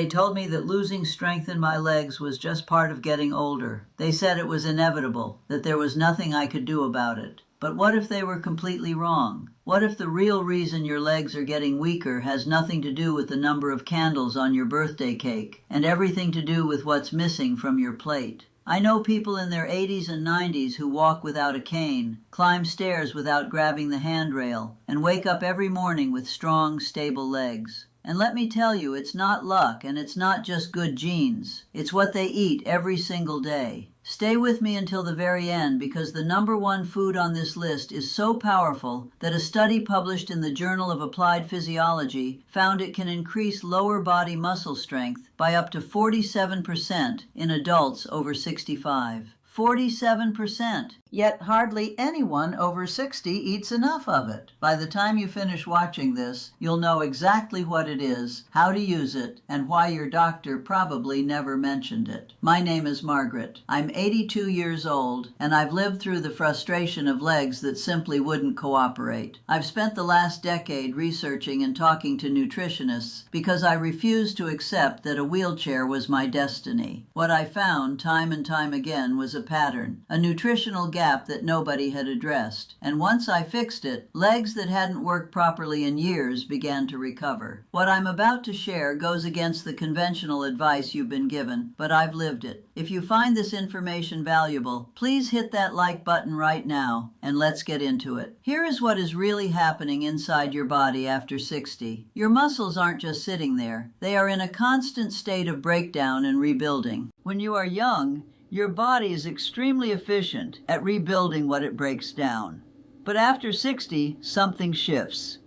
They told me that losing strength in my legs was just part of getting older. They said it was inevitable, that there was nothing I could do about it. But what if they were completely wrong? What if the real reason your legs are getting weaker has nothing to do with the number of candles on your birthday cake, and everything to do with what's missing from your plate? I know people in their 80s and 90s who walk without a cane, climb stairs without grabbing the handrail, and wake up every morning with strong, stable legs. And let me tell you, it's not luck and it's not just good genes. It's what they eat every single day. Stay with me until the very end because the number one food on this list is so powerful that a study published in the Journal of Applied Physiology found it can increase lower body muscle strength by up to 47% in adults over 65. 47%. Yet hardly anyone over 60 eats enough of it. By the time you finish watching this, you'll know exactly what it is, how to use it, and why your doctor probably never mentioned it. My name is Margaret. I'm 82 years old, and I've lived through the frustration of legs that simply wouldn't cooperate. I've spent the last decade researching and talking to nutritionists because I refused to accept that a wheelchair was my destiny. What I found time and time again was a pattern, a nutritional gap that nobody had addressed. And once I fixed it, legs that hadn't worked properly in years began to recover. What I'm about to share goes against the conventional advice you've been given, but I've lived it. If you find this information valuable, please hit that like button right now, and let's get into it. Here is what is really happening inside your body after 60. Your muscles aren't just sitting there. They are in a constant state of breakdown and rebuilding. When you are young, your body is extremely efficient at rebuilding what it breaks down. But after 60, something shifts.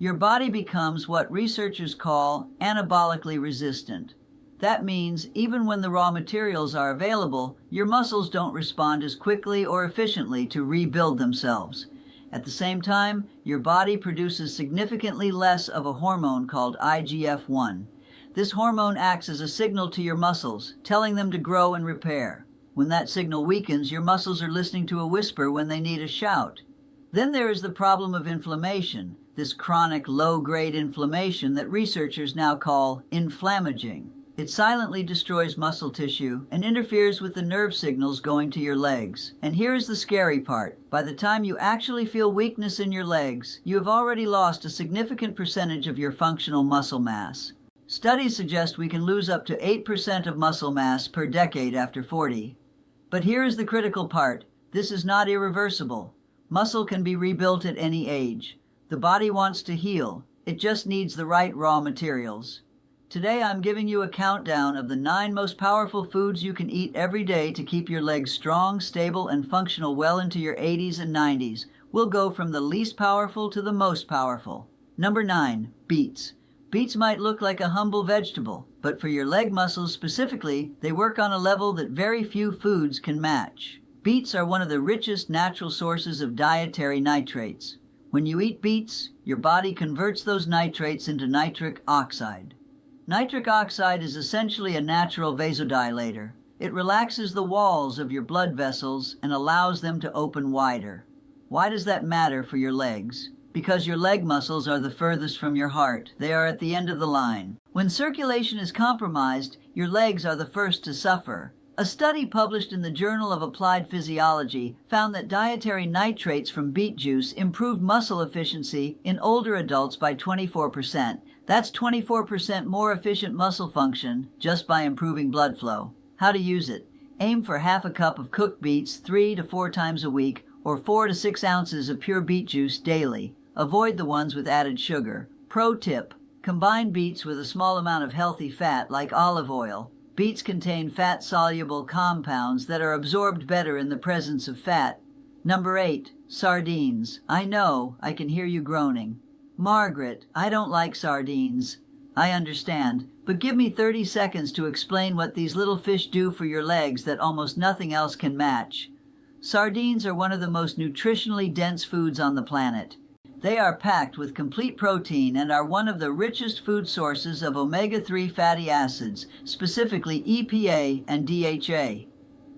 Your body becomes what researchers call anabolically resistant. That means even when the raw materials are available, your muscles don't respond as quickly or efficiently to rebuild themselves. At the same time, your body produces significantly less of a hormone called IGF-1. This hormone acts as a signal to your muscles, telling them to grow and repair. When that signal weakens, your muscles are listening to a whisper when they need a shout. Then there is the problem of inflammation, this chronic low-grade inflammation that researchers now call inflammaging. It silently destroys muscle tissue and interferes with the nerve signals going to your legs. And here's the scary part. By the time you actually feel weakness in your legs, you have already lost a significant percentage of your functional muscle mass. Studies suggest we can lose up to 8% of muscle mass per decade after 40. But here is the critical part. This is not irreversible. Muscle can be rebuilt at any age. The body wants to heal. It just needs the right raw materials. Today I'm giving you a countdown of the 9 most powerful foods you can eat every day to keep your legs strong, stable, and functional well into your 80s and 90s. We'll go from the least powerful to the most powerful. Number 9, beets. Beets might look like a humble vegetable, but for your leg muscles specifically, they work on a level that very few foods can match. Beets are one of the richest natural sources of dietary nitrates. When you eat beets, your body converts those nitrates into nitric oxide. Nitric oxide is essentially a natural vasodilator. It relaxes the walls of your blood vessels and allows them to open wider. Why does that matter for your legs? Because your leg muscles are the furthest from your heart. They are at the end of the line. When circulation is compromised, your legs are the first to suffer. A study published in the Journal of Applied Physiology found that dietary nitrates from beet juice improved muscle efficiency in older adults by 24%. That's 24% more efficient muscle function just by improving blood flow. How to use it? Aim for half a cup of cooked beets 3 to 4 times a week or 4 to 6 ounces of pure beet juice daily. Avoid the ones with added sugar. Pro tip: combine beets with a small amount of healthy fat like olive oil. Beets contain fat-soluble compounds that are absorbed better in the presence of fat. Number 8, sardines. I know, I can hear you groaning. Margaret, I don't like sardines. I understand, but give me 30 seconds to explain what these little fish do for your legs that almost nothing else can match. Sardines are one of the most nutritionally dense foods on the planet. They are packed with complete protein and are one of the richest food sources of omega-3 fatty acids, specifically EPA and DHA.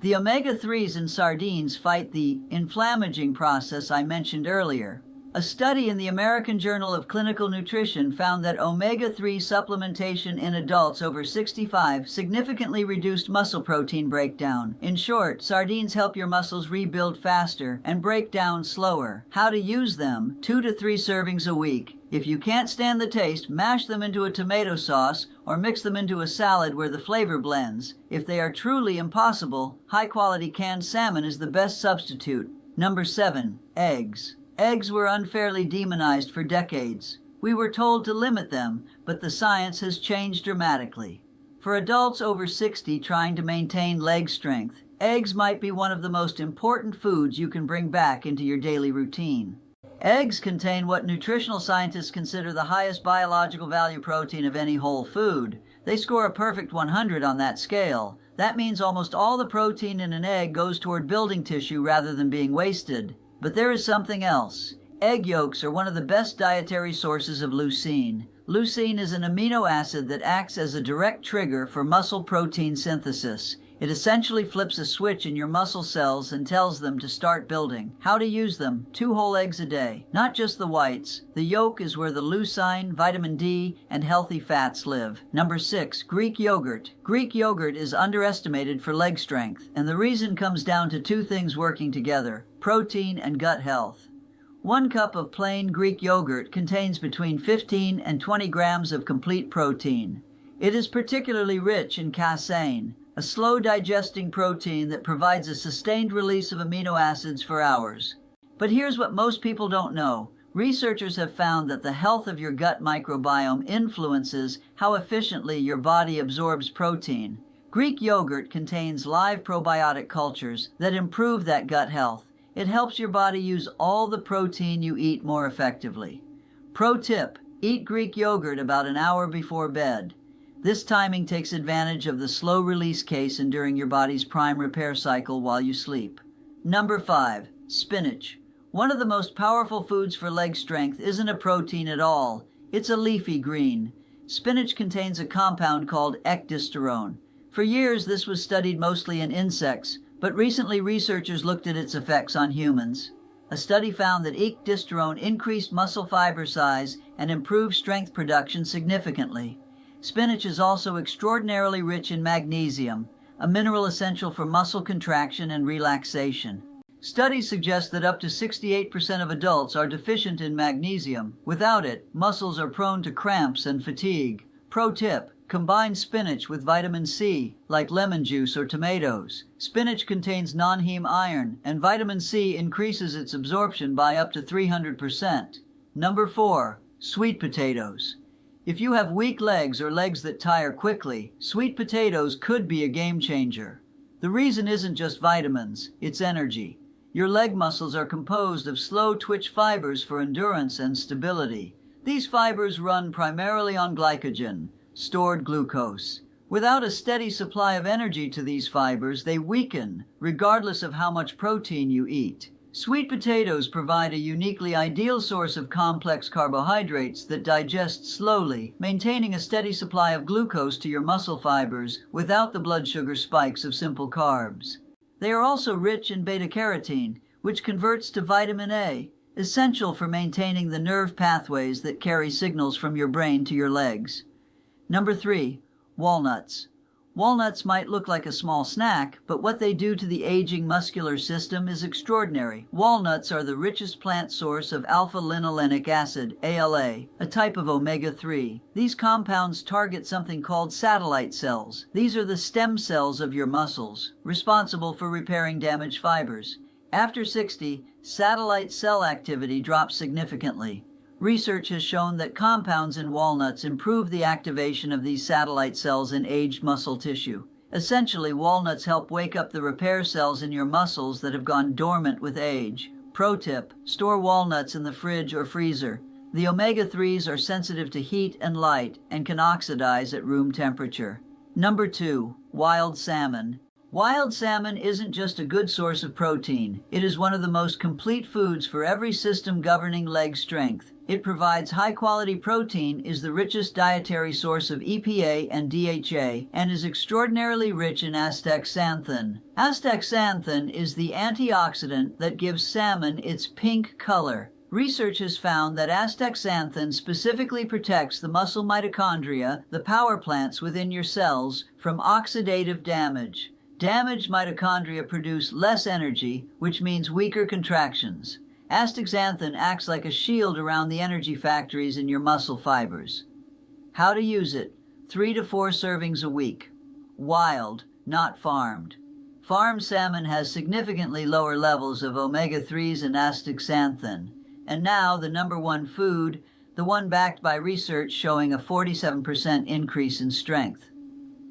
The omega-3s in sardines fight the inflammaging process I mentioned earlier. A study in the American Journal of Clinical Nutrition found that omega-3 supplementation in adults over 65 significantly reduced muscle protein breakdown. In short, sardines help your muscles rebuild faster and break down slower. How to use them: 2 to 3 servings a week. If you can't stand the taste, mash them into a tomato sauce or mix them into a salad where the flavor blends. If they are truly impossible, high-quality canned salmon is the best substitute. Number 7. Eggs. Eggs were unfairly demonized for decades. We were told to limit them, but the science has changed dramatically. For adults over 60 trying to maintain leg strength, eggs might be one of the most important foods you can bring back into your daily routine. Eggs contain what nutritional scientists consider the highest biological value protein of any whole food. They score a perfect 100 on that scale. That means almost all the protein in an egg goes toward building tissue rather than being wasted. But there is something else. Egg yolks are one of the best dietary sources of leucine. Leucine is an amino acid that acts as a direct trigger for muscle protein synthesis. It essentially flips a switch in your muscle cells and tells them to start building. How to use them: 2 whole eggs a day. Not just the whites. The yolk is where the leucine, vitamin D, and healthy fats live. Number 6. Greek yogurt. Greek yogurt is underestimated for leg strength, and the reason comes down to 2 things working together: protein and gut health. 1 cup of plain Greek yogurt contains between 15 and 20 grams of complete protein. It is particularly rich in casein, a slow-digesting protein that provides a sustained release of amino acids for hours. But here's what most people don't know. Researchers have found that the health of your gut microbiome influences how efficiently your body absorbs protein. Greek yogurt contains live probiotic cultures that improve that gut health. It helps your body use all the protein you eat more effectively. Pro tip: eat Greek yogurt about an hour before bed. This timing takes advantage of the slow release case during your body's prime repair cycle while you sleep. Number 5. Spinach. One of the most powerful foods for leg strength isn't a protein at all. It's a leafy green. Spinach contains a compound called ecdysterone. For years, this was studied mostly in insects, but recently researchers looked at its effects on humans. A study found that ecdysterone increased muscle fiber size and improved strength production significantly. Spinach is also extraordinarily rich in magnesium, a mineral essential for muscle contraction and relaxation. Studies suggest that up to 68% of adults are deficient in magnesium. Without it, muscles are prone to cramps and fatigue. Pro tip: combine spinach with vitamin C, like lemon juice or tomatoes. Spinach contains non-heme iron, and vitamin C increases its absorption by up to 300%. Number 4. Sweet potatoes. If you have weak legs or legs that tire quickly, sweet potatoes could be a game changer. The reason isn't just vitamins, it's energy. Your leg muscles are composed of slow twitch fibers for endurance and stability. These fibers run primarily on glycogen, stored glucose. Without a steady supply of energy to these fibers, they weaken, regardless of how much protein you eat. Sweet potatoes provide a uniquely ideal source of complex carbohydrates that digest slowly, maintaining a steady supply of glucose to your muscle fibers without the blood sugar spikes of simple carbs. They are also rich in beta-carotene, which converts to vitamin A, essential for maintaining the nerve pathways that carry signals from your brain to your legs. Number 3. Walnuts. Walnuts might look like a small snack, but what they do to the aging muscular system is extraordinary. Walnuts are the richest plant source of alpha-linolenic acid, ALA, a type of omega-3. These compounds target something called satellite cells. These are the stem cells of your muscles, responsible for repairing damaged fibers. After 60, satellite cell activity drops significantly. Research has shown that compounds in walnuts improve the activation of these satellite cells in aged muscle tissue. Essentially, walnuts help wake up the repair cells in your muscles that have gone dormant with age. Pro tip: store walnuts in the fridge or freezer. The omega-3s are sensitive to heat and light and can oxidize at room temperature. Number 2. Wild salmon. Wild salmon isn't just a good source of protein. It is one of the most complete foods for every system governing leg strength. It provides high-quality protein, is the richest dietary source of EPA and DHA, and is extraordinarily rich in astaxanthin. Astaxanthin is the antioxidant that gives salmon its pink color. Research has found that astaxanthin specifically protects the muscle mitochondria, the power plants within your cells, from oxidative damage. Damaged mitochondria produce less energy, which means weaker contractions. Astaxanthin acts like a shield around the energy factories in your muscle fibers. How to use it? 3 to 4 servings a week. Wild, not farmed. Farmed salmon has significantly lower levels of omega-3s and astaxanthin. And now the #1 food, the one backed by research showing a 47% increase in strength.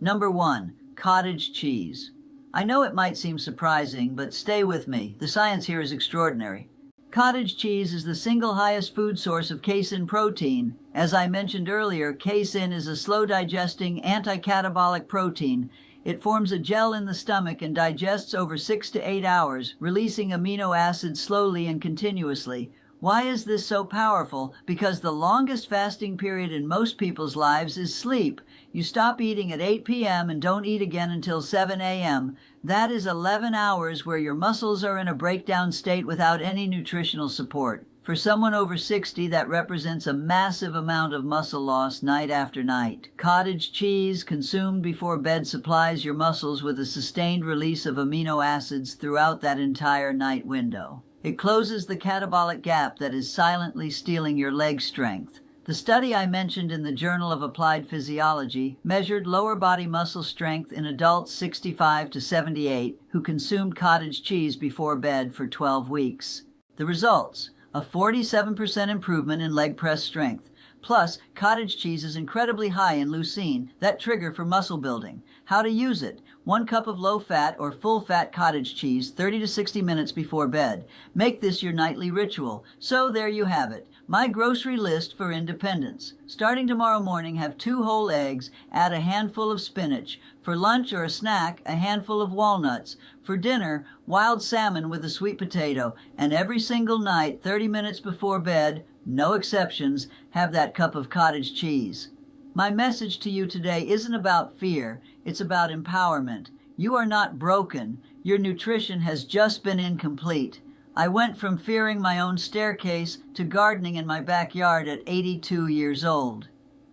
#1, cottage cheese. I know it might seem surprising, but stay with me. The science here is extraordinary. Cottage cheese is the single highest food source of casein protein. As I mentioned earlier, casein is a slow-digesting anti-catabolic protein. It forms a gel in the stomach and digests over 6 to 8 hours, releasing amino acids slowly and continuously. Why is this so powerful? Because the longest fasting period in most people's lives is sleep. You stop eating at 8 p.m. and don't eat again until 7 a.m. That is 11 hours where your muscles are in a breakdown state without any nutritional support. For someone over 60, that represents a massive amount of muscle loss night after night. Cottage cheese, consumed before bed, supplies your muscles with a sustained release of amino acids throughout that entire night window. It closes the catabolic gap that is silently stealing your leg strength. The study I mentioned in the Journal of Applied Physiology measured lower body muscle strength in adults 65 to 78 who consumed cottage cheese before bed for 12 weeks. The results: a 47% improvement in leg press strength. Plus, cottage cheese is incredibly high in leucine, that trigger for muscle building. How to use it: 1 cup of low-fat or full-fat cottage cheese 30 to 60 minutes before bed. Make this your nightly ritual. So there you have it, my grocery list for independence. Starting tomorrow morning, have 2 whole eggs, add a handful of spinach. For lunch or a snack, a handful of walnuts. For dinner, wild salmon with a sweet potato. And every single night, 30 minutes before bed, no exceptions, have that cup of cottage cheese. My message to you today isn't about fear, it's about empowerment. You are not broken. Your nutrition has just been incomplete. I went from fearing my own staircase to gardening in my backyard at 82 years old.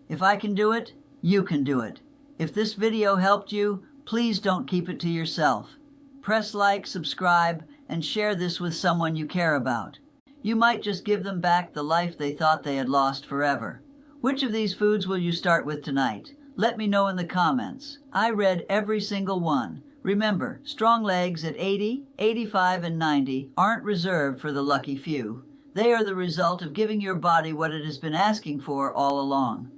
If I can do it, you can do it. If this video helped you, please don't keep it to yourself. Press like, subscribe, and share this with someone you care about. You might just give them back the life they thought they had lost forever. Which of these foods will you start with tonight? Let me know in the comments. I read every single one. Remember, strong legs at 80, 85, and 90 aren't reserved for the lucky few. They are the result of giving your body what it has been asking for all along.